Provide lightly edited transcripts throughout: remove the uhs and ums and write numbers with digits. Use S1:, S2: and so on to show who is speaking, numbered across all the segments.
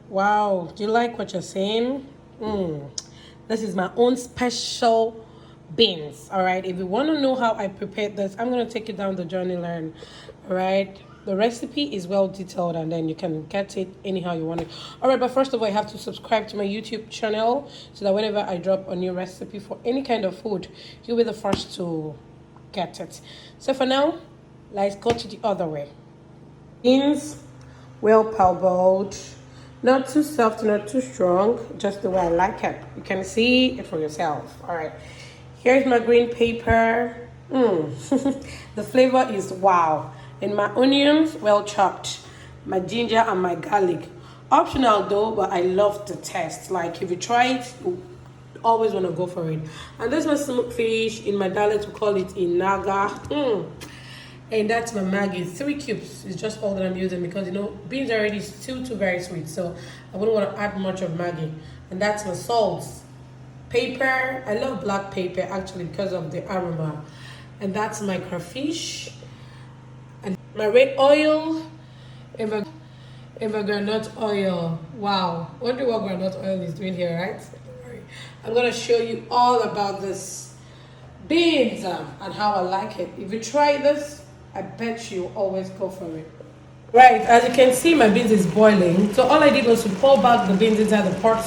S1: Wow, do you like what you're saying? This is my own special beans. All right. If you want to know how I prepared this, I'm gonna take you down the journey. Learn. All right. The recipe is well detailed, and then you can get it anyhow you want it. All right. But first of all, you have to subscribe to my YouTube channel so that whenever I drop a new recipe for any kind of food, you'll be the first to get it. So for now, let's go to the other way. Beans, well parboiled, not too soft, not too strong, just the way I like it. You can see it for yourself. All right, here's my green paper. The flavor is wow. And my onions, well chopped, my ginger and my garlic. Optional though, but I love the taste. Like if you try it, you always want to go for it. And this was smoked fish. In my dialect, we call it inaga. And that's my Maggi. 3 cubes is just all that I'm using because beans are already still too very sweet. So I wouldn't want to add much of Maggi. And that's my salt. Pepper. I love black pepper actually because of the aroma. And that's my crayfish. And my red oil. And my groundnut oil. Wow. Wonder what groundnut oil is doing here, right? I'm gonna show you all about this beans and how I like it. If you try this, I bet you always go for it. Right, as you can see, my beans is boiling. So all I did was to pour back the beans inside the pot,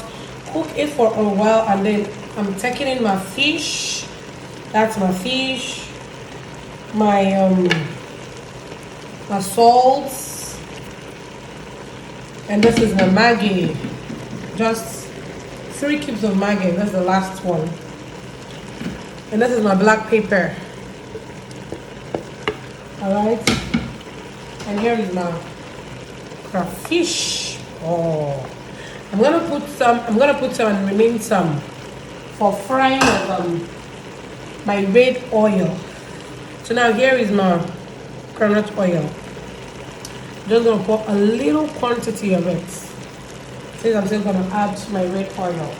S1: cook it for a while, and then I'm taking in my fish. That's my fish, my salt, and this is my Maggi. Just 3 cubes of Maggi. That's the last one. And this is my black pepper. Alright. And here is my crayfish. Oh. I'm gonna put some and remain some for frying of my red oil. So now here is my coconut oil. Just gonna pour a little quantity of it. Since I'm still gonna add my red oil.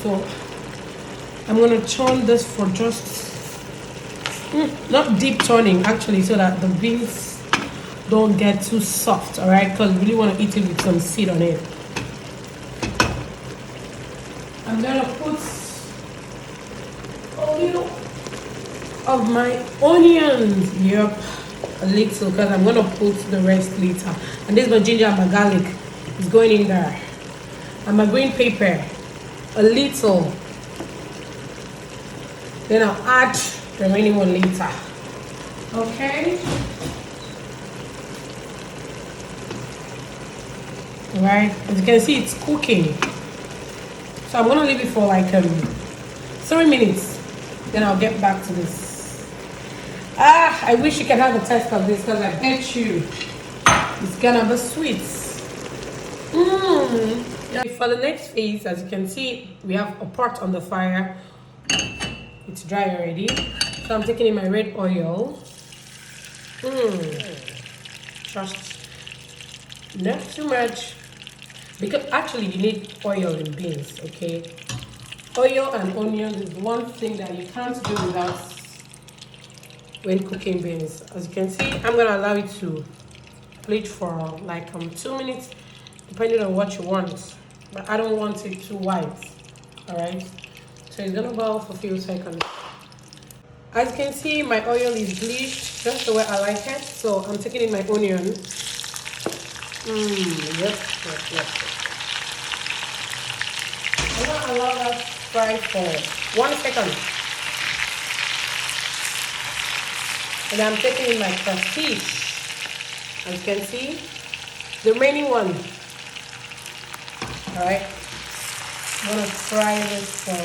S1: So I'm gonna turn this for just not deep turning actually, so that the beans don't get too soft. All right, because we really want to eat it with some seed on it. I'm gonna put a little of my onions. Yep, a little, because I'm gonna put the rest later. And this is my ginger and my garlic is going in there, and my green pepper, a little. Then I'll add the remaining one later. Okay. Alright, as you can see, it's cooking. So I'm gonna leave it for like 3 minutes. Then I'll get back to this. I wish you could have a taste of this because I bet you it's gonna be sweet. Yeah. For the next phase, as you can see, we have a pot on the fire. It's dry already. So I'm taking in my red oil. Just not too much. Because actually you need oil in beans, okay? Oil and onions is one thing that you can't do without when cooking beans. As you can see, I'm gonna allow it to plate for like 2 minutes, depending on what you want. But I don't want it too white. Alright? So it's gonna boil for a few seconds. As you can see, my oil is bleached just the way I like it. So I'm taking in my onion. Yep. I'm gonna allow that fry for 1 second. And I'm taking in my crayfish. As you can see, the remaining one. Alright. I'm gonna fry this for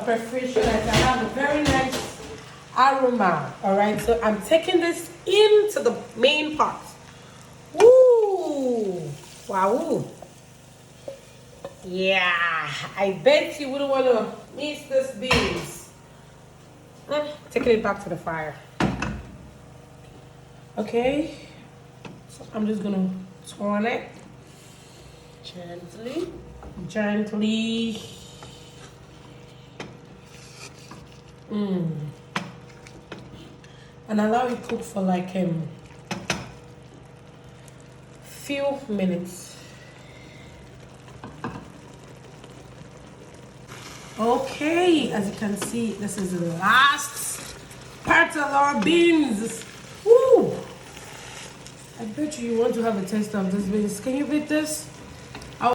S1: crayfish. I have a very nice aroma. Alright, so I'm taking this into the main pot. Woo! Wow! Yeah, I bet you wouldn't want to miss this beans. Taking it back to the fire. Okay, so I'm just gonna turn it gently. And allow it cook for like few minutes. Okay, as you can see, this is the last part of our beans. Woo! I bet you want to have a taste of this beans. Can you beat this?